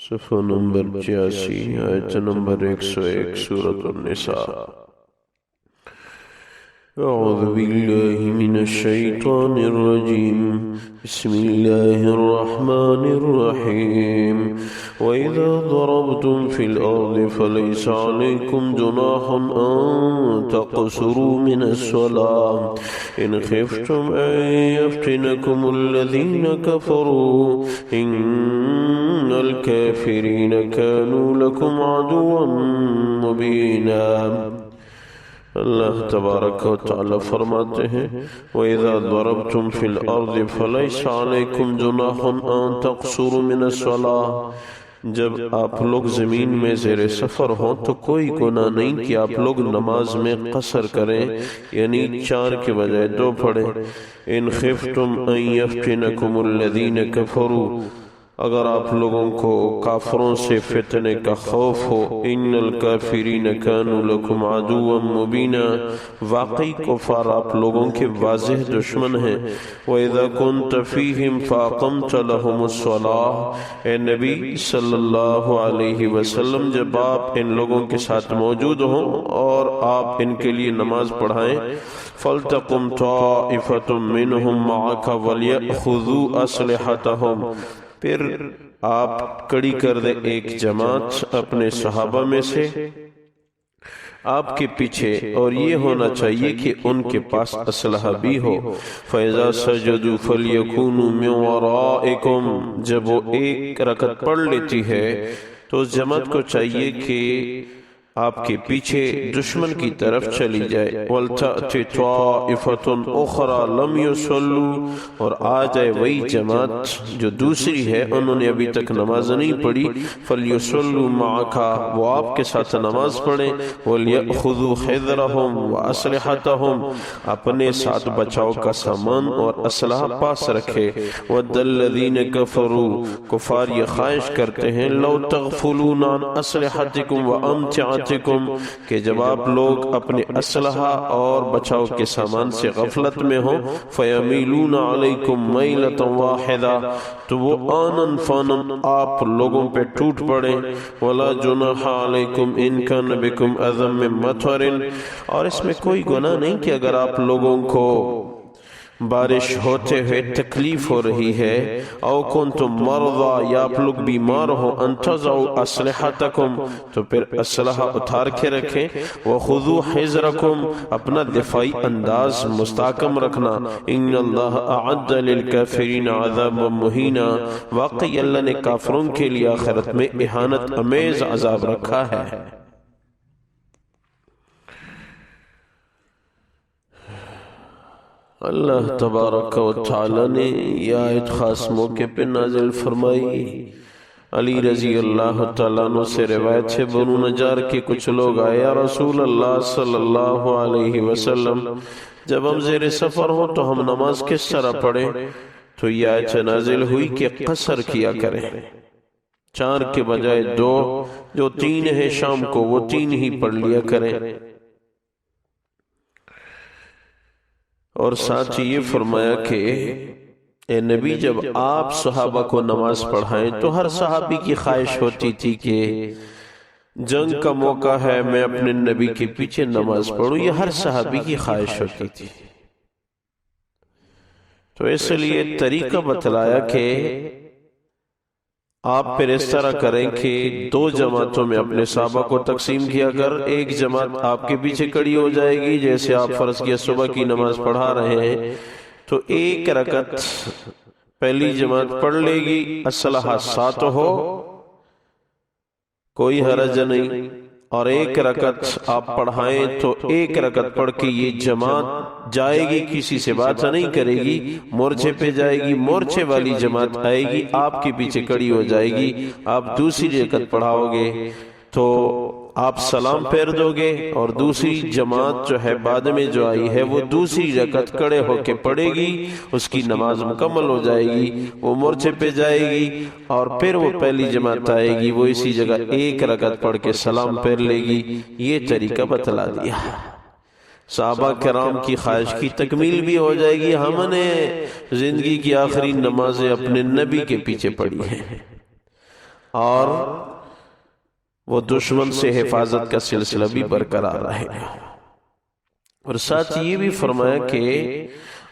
صفحہ نمبر 86 آیت نمبر 101 سورة النساء۔ اعوذ باللہ من الشیطان الرجیم، بسم اللہ الرحمن الرحیم۔ وَإِذَا ضَرَبْتُمْ فِي الْأَرْضِ فَلَيْسَ عَلَيْكُمْ جُنَاحٌ أَن تَقْصُرُوا مِنَ الصَّلَاةِ إِنْ خِفْتُمْ أَن يَفْتِنَكُمُ الَّذِينَ كَفَرُوا إِنَّ الْكَافِرِينَ كَانُوا لَكُمْ عَدُوًّا مُبِينًا۔ اللہ تبارک و تعالی فرماتے ہیں وَإِذَا ضَرَبْتُمْ فِي الْأَرْضِ فَلَيْسَ عَلَيْكُمْ جُنَاحٌ أَن تَقْصُرُوا مِنَ الصَّلَاةِ، جب آپ لوگ زمین میں زیر سفر ہوں تو کوئی گناہ نہیں کہ آپ لوگ نماز میں قصر کریں، یعنی 4 کے بجائے 2 پڑھیں۔ ان خفتم ان یفتنکم الذین کفروا، اگر آپ لوگوں کو کافروں سے فتنے کا خوف ہو، ان الکافرین کانوا لکم عدوا مبینا، واقعی کفار آپ لوگوں کے واضح دشمن ہیں۔ وَإِذَا كُنْتَ فِيهِمْ فَأَقَمْتَ لَهُمُ الصَّلَاةَ، اے نبی صلی اللہ علیہ وسلم جب آپ ان لوگوں کے ساتھ موجود ہوں اور آپ ان کے لیے نماز پڑھائیں، فَلْتَقُمْ طَائِفَةٌ مِّنْهُمْ مَعَكَ وَلْيَأْخُذُوا أَسْلِحَتَهُمْ، پھر آپ کڑی کر دیں ایک جماعت اپنے صحابہ میں سے آپ کے پیچھے، اور یہ ہونا چاہیے کہ ان کے پاس اسلحہ بھی ہو۔ فَإِذَا سَجَدُوا فَلْيَكُونُوا مِنْ وَرَائِكُمْ، جب وہ ایک رکعت پڑھ لیتی ہے تو اس جماعت کو چاہیے کہ آپ کے پیچھے دشمن کی طرف چلی جائے۔ وَلْتَأْتِ طَائِفَةٌ أُخْرَى لَمْ يُصَلُّوا، اور آ جائے وہی جماعت جو دوسری ہے انہوں نے ابھی تک نماز نہیں پڑھی، فَلْيُصَلُّوا مَعَكَ، وہ آپ کے ساتھ نماز پڑھیں، وَلْيَأْخُذُوا حِذْرَهُمْ وَأَسْلِحَتَهُمْ، اپنے ساتھ بچاؤ کا سامان اور اسلحہ پاس رکھے۔ وَدَّ الَّذِينَ كَفَرُوا، کفار یہ خواہش کرتے ہیں، لَوْ تَغْفُلُونَ عَنْ أَسْلِحَتِكُمْ وَأَمْتِعَتِكُمْ، کہ جب آپ لوگ اپنے اسلحہ اور بچاؤ کے سامان سے غفلت میں ہوں، فَيَمِيلُونَ عَلَيْكُمْ مَيْلَةً وَاحِدَةً، تو وہ آنن فانن آپ لوگوں پہ ٹوٹ پڑیں۔ وَلَا جُنَاحَ عَلَيْكُمْ إِن كَانَ بِكُمْ أَذًى مِّن مَطَرٍ، اور اس میں کوئی گناہ نہیں کہ اگر آپ لوگوں کو بارش ہوتے ہوئے تکلیف ہو رہی ہے، او کنتم مرضى، یا آپ لوگ بیمار ہو، ان تضعوا اسلحتکم، تو پھر اسلحہ اتار کے رکھیں، وخذوا حذرکم، اپنا دفاعی انداز مستحکم رکھنا، ان اللہ اعد للکافرین عذابا مہینا، واقعی اللہ نے کافروں کے لیے آخرت میں اہانت امیز عذاب رکھا ہے۔ اللہ تبارک و تعالی نے یہ آیت خاص موقع پہ نازل فرمائی۔ علی رضی اللہ تعالیٰ عنہ سے روایت ہے، بنو نجار کے کچھ لوگ آئے، یا رسول اللہ صلی اللہ علیہ وسلم جب ہم زیر سفر ہوں تو ہم نماز کس طرح پڑھیں؟ تو یہ آیت نازل ہوئی کہ قصر کیا کریں، 4 کے بجائے 2، جو 3 ہے شام کو وہ 3 ہی پڑھ لیا کریں۔ اور ساتھ یہ فرمایا کہ اے نبی جب آپ صحابہ کو نماز پڑھائیں تو ہر صحابی کی خواہش ہوتی تھی کہ جنگ کا موقع ہے میں اپنے نبی کے پیچھے نماز پڑھوں، یہ ہر صحابی کی خواہش ہوتی تھی۔ تو اس لیے طریقہ بتلایا کہ آپ پھر اس طرح کریں کہ 2 جماعتوں میں اپنے صحابہ کو تقسیم کیا کر، ایک جماعت آپ کے پیچھے کھڑی ہو جائے گی، جیسے آپ فرض کیا صبح کی نماز پڑھا رہے ہیں تو 1 رکعت پہلی جماعت پڑھ لے گی، اسلحہ ساتھ ہو، کوئی حرج نہیں، اور 1 رکعت آپ پڑھائیں تو 1 رکعت پڑھ کے یہ جماعت جائے گی، کسی سے بات نہیں کرے گی، مورچے پہ جائے گی، مورچے والی جماعت آئے گی، آپ کے پیچھے کھڑی ہو جائے گی، آپ دوسری رکعت پڑھاؤ گے تو آپ سلام پھیر دو گے، اور دوسری جماعت جو ہے بعد میں جو آئی ہے وہ دوسری رکعت کھڑے ہو کے پڑھے گی، اس کی نماز مکمل ہو جائے گی، وہ مورچے پہ جائے گی، اور پھر وہ پہلی جماعت آئے گی، وہ اسی جگہ 1 رکعت پڑھ کے سلام پھیر لے گی۔ یہ طریقہ بتلا دیا، صحابہ کرام کی خواہش کی تکمیل بھی ہو جائے گی، ہم نے زندگی کی آخری نمازیں اپنے نبی کے پیچھے پڑھی ہیں۔ اور وہ دشمن سے حفاظت کا سلسلہ بھی برقرار رہے گا۔ اور ساتھ یہ بھی فرمایا کہ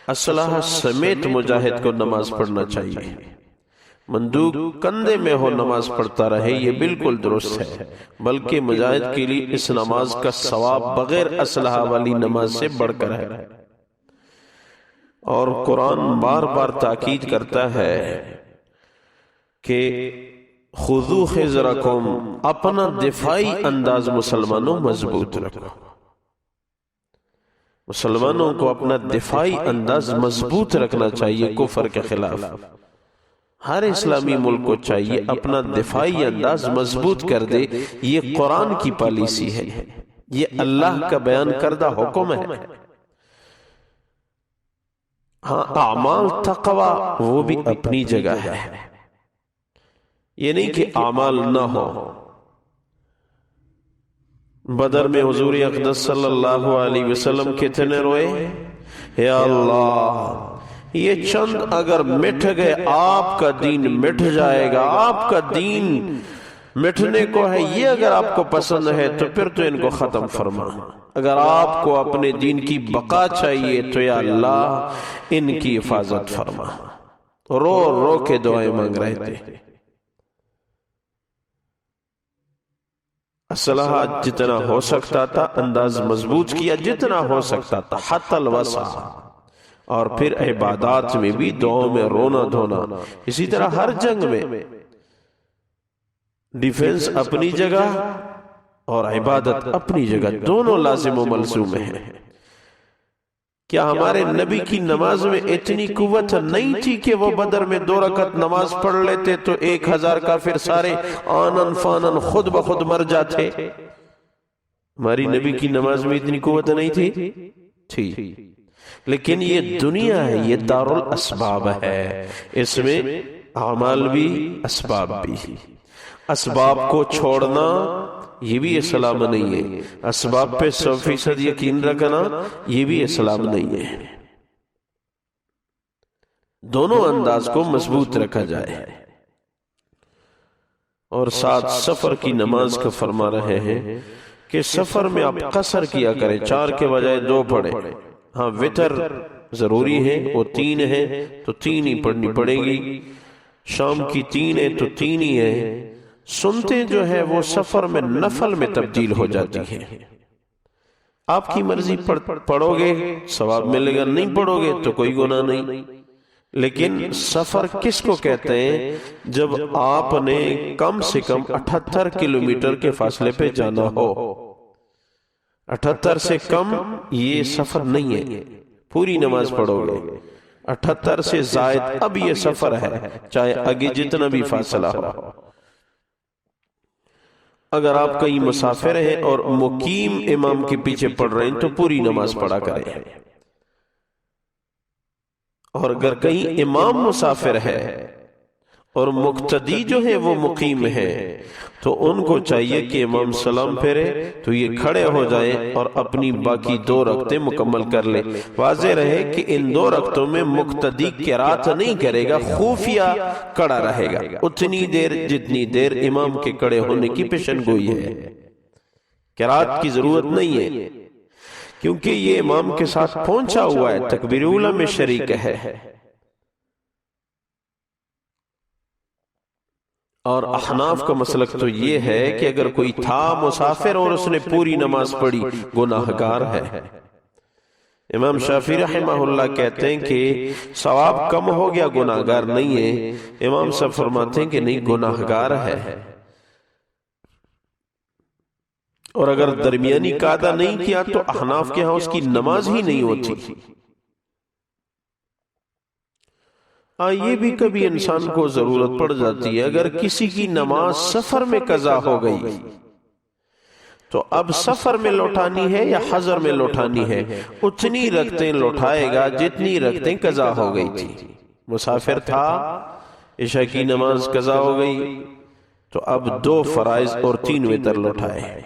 اسلحہ سمیت مجاہد کو نماز پڑھنا چاہیے، بندوق کندھے میں ہو نماز پڑھتا رہے، یہ بالکل درست ہے، بلکہ مجاہد کے لیے اس نماز کا ثواب بغیر اسلحہ والی نماز سے بڑھ کر ہے۔ اور قرآن بار بار تاکید کرتا ہے کہ خذو حذرکم، اپنا دفاعی انداز مسلمانوں مضبوط رکھو، مسلمانوں کو اپنا دفاعی انداز مضبوط رکھنا چاہیے کفر کے خلاف۔ ہر اسلامی ملک کو چاہیے اپنا دفاعی انداز مضبوط کر دے، یہ قرآن کی پالیسی ہے، یہ اللہ کا بیان کردہ حکم ہے۔ ہاں اعمال تقوی وہ بھی اپنی جگہ ہے، یہ نہیں کہ اعمال نہ ہو۔ بدر میں حضور اقدس صلی اللہ علیہ وسلم کتنے روئے؟ یا اللہ، یہ چند اگر مٹ گئے آپ کا دین مٹ جائے گا، آپ کا دین مٹنے کو ہے، یہ اگر آپ کو پسند ہے تو پھر تو ان کو ختم فرما، اگر آپ کو اپنے دین کی بقا چاہیے تو یا اللہ ان کی حفاظت فرما۔ رو رو کے دعائیں مانگ رہے تھے۔ اسلحہ جتنا ہو سکتا تھا انداز مضبوط کیا، جتنا ہو سکتا تھا حتی الوسع، اور پھر عبادات میں بھی دعاؤں میں رونا دھونا۔ اسی طرح ہر جنگ میں ڈیفنس اپنی جگہ اور عبادت اپنی جگہ، دونوں لازم و ملزوم ہیں۔ کیا ہمارے نبی کی نماز میں اتنی قوت نہیں تھی کہ وہ بدر میں 2 رکعت نماز پڑھ لیتے تو 1000 کافر سارے آنن فانن خود بخود مر جاتے؟ ہماری نبی کی نماز میں اتنی قوت نہیں تھی، لیکن یہ دنیا ہے، یہ دار الاسباب ہے، اس میں اعمال بھی اسباب بھی۔ اسباب کو چھوڑنا یہ بھی اسلام نہیں ہے، اسباب پہ 100% یقین رکھنا یہ بھی اسلام نہیں ہے۔ دونوں انداز کو مضبوط رکھا جائے۔ اور ساتھ سفر کی نماز کا فرما رہے ہیں کہ سفر میں آپ قصر کیا کریں، 4 کے بجائے 2 پڑھیں۔ ہاں وتر ضروری ہے، وہ 3 ہے تو 3 ہی پڑھنی پڑے گی، شام کی 3 ہے تو 3 ہی ہے۔ سنتے جو ہے وہ سفر میں نفل میں تبدیل ہو جاتی ہے۔ آپ کی مرضی پڑھو گے ثواب ملے گا، نہیں پڑھو گے تو کوئی گناہ نہیں۔ لیکن سفر کس کو کہتے ہیں؟ جب آپ نے کم سے کم 78 کلومیٹر کے فاصلے پہ جانا ہو۔ 78 سے کم یہ سفر نہیں ہے، پوری نماز پڑھو گے۔ 78 سے زائد اب یہ سفر ہے، چاہے آگے جتنا بھی فاصلہ ہو۔ اگر آپ کہیں مسافر ہیں اور مقیم امام کے پیچھے پڑھ رہے ہیں تو پوری نماز پڑھا کریں، اور اگر کہیں امام مسافر ہے اور مقتدی جو ہے وہ مقیم ہے تو ان کو چاہیے کہ امام سلام پھیرے تو یہ کھڑے ہو جائیں اور اپنی باقی 2 رکعتیں مکمل کر لیں۔ واضح رہے کہ ان 2 رکعتوں میں مقتدی قرات نہیں کرے گا، خفیہ کھڑا رہے گا اتنی دیر جتنی دیر امام کے کھڑے ہونے کی پیشن گوئی ہے۔ قرات کی ضرورت نہیں ہے کیونکہ یہ امام کے ساتھ پہنچا ہوا ہے، تکبیر اولیٰ میں شریک ہے۔ اور احناف کا مسلک تو یہ ہے کہ اگر کوئی تھا مسافر اور اس نے پوری نماز پڑھی گناہگار ہے۔ امام شافعی رحمہ اللہ کہتے ہیں کہ ثواب کم ہو گیا، گناہگار نہیں ہے۔ امام صاحب فرماتے ہیں کہ نہیں، گناہگار ہے، اور اگر درمیانی قاعدہ نہیں کیا تو احناف کے ہاں اس کی نماز ہی نہیں ہوتی۔ یہ بھی کبھی انسان کو ضرورت پڑ جاتی ہے، اگر کسی کی نماز سفر میں قضا ہو گئی تو اب سفر میں لوٹانی ہے یا حضر میں لوٹانی ہے؟ اتنی رکعتیں لوٹائے گا جتنی رکعتیں قضا ہو گئی تھی۔ مسافر تھا، عشاء کی نماز قضا ہو گئی تو اب 2 فرائض اور 3 وتر لوٹائے۔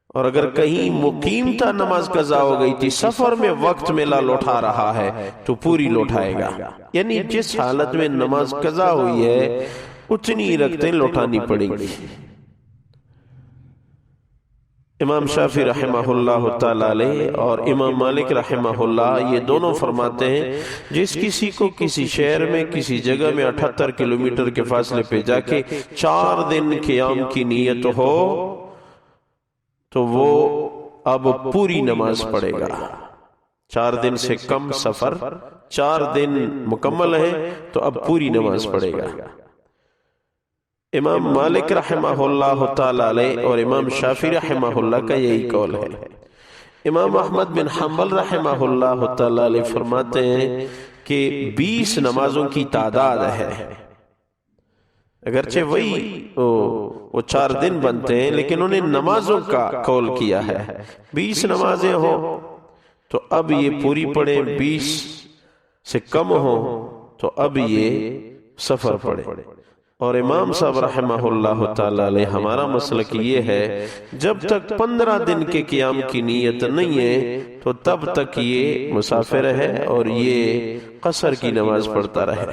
اور اگر کہیں مقیم تھا، نماز قضا ہو گئی تھی، سفر میں وقت ملا لوٹا رہا ہے تو پوری لوٹائے گا۔ یعنی جس حالت میں نماز قضا ہوئی ہے اتنی رکعتیں لوٹانی پڑیں گی۔ امام شافعی رحمہ اللہ تعالی علیہ اور امام مالک رحمہ اللہ یہ دونوں فرماتے ہیں جس کسی کو کسی شہر میں کسی جگہ میں 78 کلومیٹر کے فاصلے پہ جا کے 4 دن قیام کی نیت ہو تو وہ اب پوری نماز پڑھے گا۔ 4 دن سے کم سفر، 4 دن مکمل ہے تو اب پوری نماز پڑھے گا۔ امام مالک رحمہ اللہ تعالی علیہ اور امام شافعی رحمہ اللہ کا یہی قول ہے۔ امام احمد بن حنبل رحمہ اللہ تعالی علیہ فرماتے ہیں کہ 20 نمازوں کی تعداد ہے، اگرچہ وہی وہ 4 دن بنتے ہیں لیکن انہیں نمازوں کا قول کیا ہے۔ 20 نمازیں ہوں تو اب یہ پوری پڑھیں، 20 سے کم ہوں تو اب یہ سفر پڑھیں۔ اور امام صاحب رحمہ اللہ تعالی علیہ ہمارا مسلک یہ ہے جب تک 15 دن کے قیام کی نیت نہیں ہے تو تب تک یہ مسافر ہے اور یہ قصر کی نماز پڑھتا رہے۔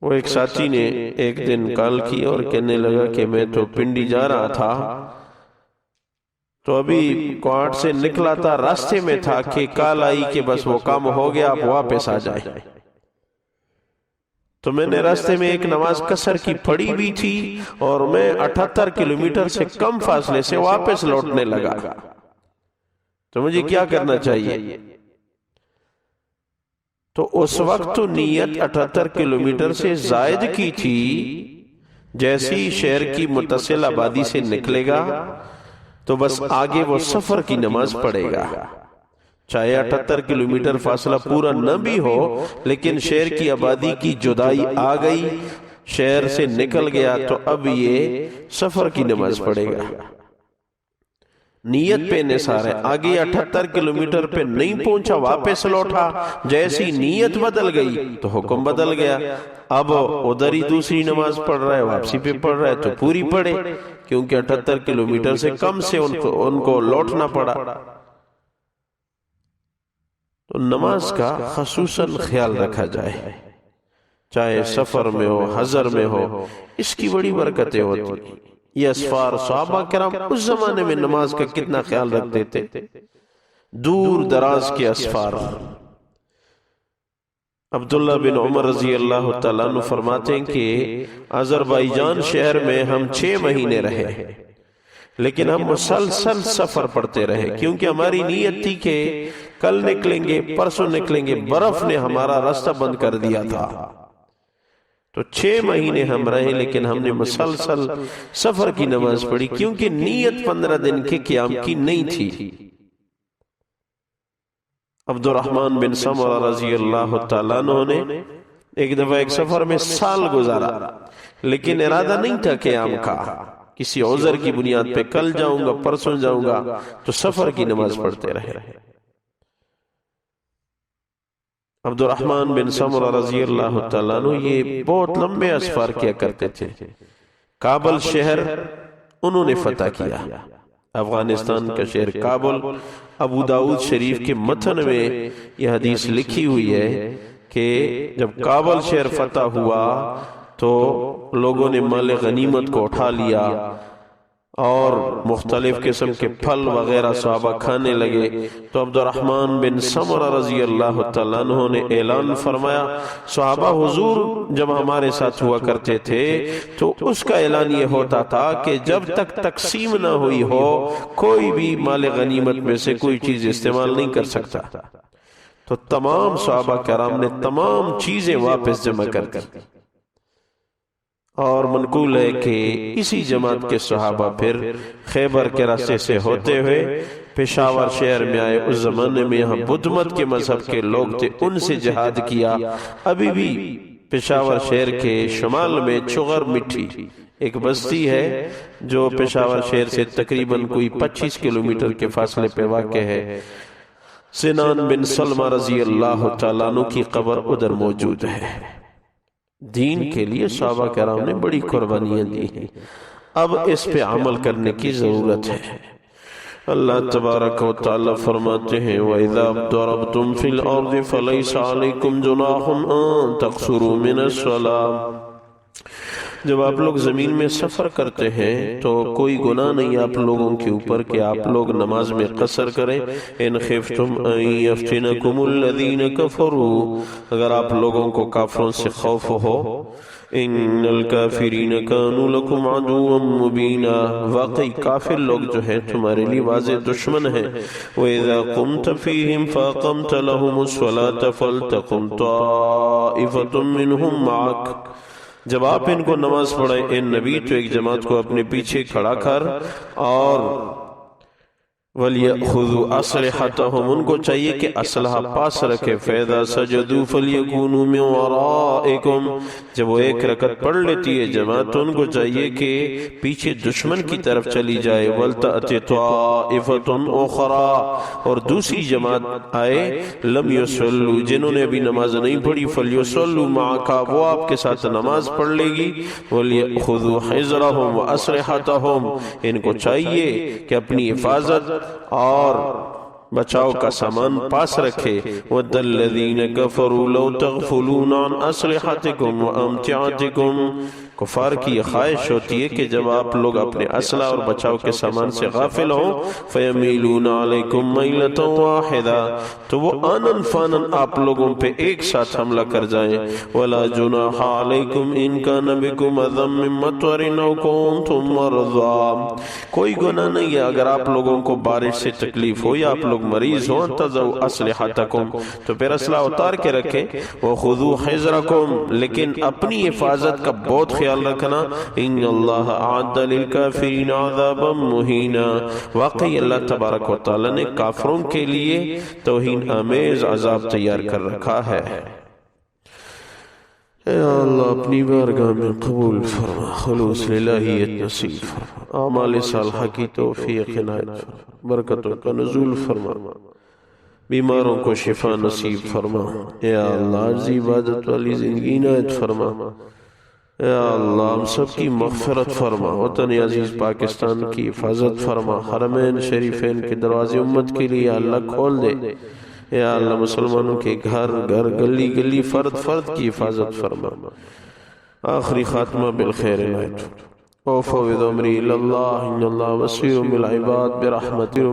وہ ایک ساتھی نے ایک دن کال کی اور کہنے لگا کہ میں تو پنڈی جا رہا تھا تو ابھی کوارٹ سے نکلا تھا، راستے میں تھا کہ کال آئی کہ بس وہ کام ہو گیا، آپ واپس آ جائیں۔ تو میں نے راستے میں ایک نماز قصر کی پڑھی بھی تھی اور میں 78 کلومیٹر سے کم فاصلے سے واپس لوٹنے لگا، تو مجھے کیا کرنا چاہیے؟ تو اس وقت تو نیت 78 کلومیٹر سے زائد کی تھی، جیسی شہر کی متصل آبادی سے نکلے گا تو بس آگے وہ سفر کی نماز پڑھے گا، چاہے 78 کلومیٹر فاصلہ پورا نہ بھی ہو لیکن شہر کی آبادی کی جدائی آ گئی، شہر سے نکل گیا تو اب یہ سفر کی نماز پڑھے گا۔ نیت پہ انحصار ہے، آگے 78 کلومیٹر پہ نہیں پہنچا، واپس لوٹا، جیسی نیت بدل گئی تو حکم بدل گیا، اب ادھر ہی دوسری نماز پڑھ رہا ہے، واپسی پہ پڑھ رہا ہے تو پوری پڑھے، کیونکہ 78 کلومیٹر سے کم سے ان کو لوٹنا پڑا۔ تو نماز کا خصوصاً خیال رکھا جائے، چاہے سفر میں ہو، حضر میں ہو، اس کی بڑی برکتیں ہوتی۔ یہ اسفار صحابہ کرام اس زمانے میں نماز کا کتنا خیال رکھتے تھے، دور دراز کے اسفار۔ عبداللہ بن عمر رضی اللہ تعالیٰ عنہ فرماتے ہیں کہ آذربائیجان شہر میں ہم 6 مہینے رہے لیکن ہم مسلسل سفر پڑتے رہے، کیونکہ ہماری نیت تھی کہ کل نکلیں گے، پرسوں نکلیں گے، برف نے ہمارا راستہ بند کر دیا تھا۔ تو 6 مہینے ہم رہے لیکن ہم نے مسلسل سفر کی نماز پڑھی، کیونکہ نیت 15 دن کے قیام کی نہیں تھی۔ عبد الرحمن بن سمرہ رضی اللہ تعالیٰ عنہ نے ایک دفعہ ایک سفر میں سال گزارا لیکن ارادہ نہیں تھا قیام کا، کسی عذر کی بنیاد پہ کل جاؤں گا، پرسوں جاؤں گا، تو سفر کی نماز پڑھتے رہے۔ عبد الرحمن بن سمرہ رضی اللہ تعالیٰ عنہ یہ بہت لمبے اسفار کیا کرتے تھے۔ کابل شہر انہوں نے فتح کیا، افغانستان کا شہر کابل۔ ابو داؤد شریف کے متن میں یہ حدیث لکھی ہوئی ہے کہ جب کابل شہر فتح ہوا تو لوگوں نے مال غنیمت کو اٹھا لیا اور مختلف قسم کے پھل وغیرہ صحابہ کھانے لگے، تو عبد الرحمن بن سمرہ رضی اللہ تعالیٰ عنہ نے اعلان فرمایا، صحابہ حضور جب ہمارے ساتھ ہوا کرتے تھے تو اس کا اعلان یہ ہوتا تھا کہ جب تک تقسیم نہ ہوئی ہو کوئی بھی مال غنیمت میں سے کوئی چیز استعمال نہیں کر سکتا۔ تو تمام صحابہ کرام نے تمام چیزیں واپس جمع کر دی، اور منقول ہے کہ اسی جماعت کے صحابہ پھر خیبر کے راستے سے ہوتے ہوئے پشاور شہر میں آئے۔ اس زمانے میں یہاں بدھ مت کے مذہب کے لوگ تھے، ان سے جہاد کیا۔ ابھی بھی پشاور شہر کے شمال میں چغر مٹھی ایک بستی ہے جو پشاور شہر سے تقریباً کوئی 25 کلومیٹر کے فاصلے پہ واقع ہے۔ سنان بن سلمہ رضی اللہ تعالیٰ عنہ کی قبر ادھر موجود ہے۔ دین کے لیے صحابہ کرام نے بڑی قربانیاں دی ہیں، اب اس پہ عمل کرنے کی ضرورت ہے۔ اللہ تبارک و تعالی فرماتے ہیں وَإِذَا ضَرَبْتُمْ فِي الْأَرْضِ فَلَيْسَ عَلَيْكُمْ جُنَاحٌ أَن تَقْصُرُوا مِنَ الصَّلَاةِ، جب آپ لوگ زمین میں سفر کرتے ہیں تو کوئی گناہ نہیں آپ لوگوں کے اوپر کہ آپ لوگ نماز میں قصر کریں. ان خفتم ان یفتنکم الذین کفروا، اگر آپ لوگوں کو کافروں سے خوف ہو. ان الکافرین کانوا لکم عدوا مبینا، واقعی کافر لوگ جو ہیں تمہارے لیے واضح دشمن ہیں. وَإِذَا قُمْتَ فِيهِمْ فَأَقَمْتَ لَهُمُ الصَّلَاةَ فَلْتَقُمْ طَائِفَةٌ مِّنْهُمْ مَعَكَ، جب آپ ان کو نماز پڑھیں اے نبی تو ایک جماعت کو اپنے پیچھے کھڑا کر، اور وَلْيَأْخُذُوا أَسْلِحَتَهُمْ، ان کو چاہیے کہ اسلحہ پاس رکھے. فَإِذَا سَجَدُوا فَلْيَكُونُوا مِنْ وَرَائِكُمْ، جب وہ ایک رکعت پڑھ لیتی ہے جماعت تو ان کو چاہیے کہ پیچھے دشمن کی طرف چلی جائے. وَلْتَأْتِ طَائِفَةٌ أُخْرَى، اور دوسری جماعت آئے لم يصلوا، جنہوں نے ابھی نماز نہیں پڑھی. فَلْيُصَلُّوا مَعَكَ، وہ آپ کے ساتھ نماز پڑھ لے گی. وَلْيَأْخُذُوا حِذْرَهُمْ وَأَسْلِحَتَهُمْ، ان کو چاہیے کہ اپنی حفاظت اور بچاؤ کا سامان پاس رکھے. وَدَّ الَّذِينَ كَفَرُوا لَوْ تَغْفُلُونَ عَنْ أَسْلِحَتِكُمْ وَأَمْتِعَتِكُمْ، کفار کی یہ خواہش ہوتی ہے کہ جب آپ لوگ اپنے اسلحہ اور بچاؤ کے سامان سے غافل ہوں فَيَمِيلُونَ عَلَيْكُمْ مَيْلَةً وَاحِدًا، تو وہ آنن فانن آپ لوگوں پہ ایک ساتھ حملہ کر جائیں. وَلَا جُنَاحَ عَلَيْكُمْ إِن كَانَ بِكُمْ أَذًى مِّن مَّطَرٍ أَوْ كُنتُم مَّرْضَىٰ، کوئی گناہ نہیں ہے اگر آپ لوگوں کو بارش سے تکلیف ہو یا آپ لوگ مریض ہوں. تَضَعُوا أَسْلِحَتَكُمْ، تو پھر اسلحہ اتار کے رکھیں. وَخُذُوا حِذْرَكُمْ، لیکن اپنی حفاظت کا بہت خیال رکھنا. ان اللہ اعد للکافرین عذابا مہینا، واقعی اللہ تبارک و تعالی نے کافروں کے لیے توہین آمیز عذاب تیار کر رکھا ہے. اے اللہ اپنی بارگاہ میں قبول فرما، خلوص الہیت نصیب فرما، اعمال صالحہ کی توفیق عنایت فرما، برکتوں کا نزول فرما، بیماروں کو شفا نصیب فرما. اے اللہ عرضی عبادت والی زندگی عنایت فرما. اے اللہ ہم سب کی مغفرت فرما، وطن عزیز پاکستان کی حفاظت فرما. حرمین شریفین کے دروازے امت کے لیے اللہ کھول دے. اے اللہ مسلمانوں کے گھر گھر گلی گلی فرد فرد کی حفاظت فرما. آخری خاتمہ بالخیر عنایت فرما. وَفَوِّضْ أَمْرِي إِلَى اللَّهِ إِنَّ اللَّهَ بَصِيرٌ بِالْعِبَادِ بِرَحْمَتِهِ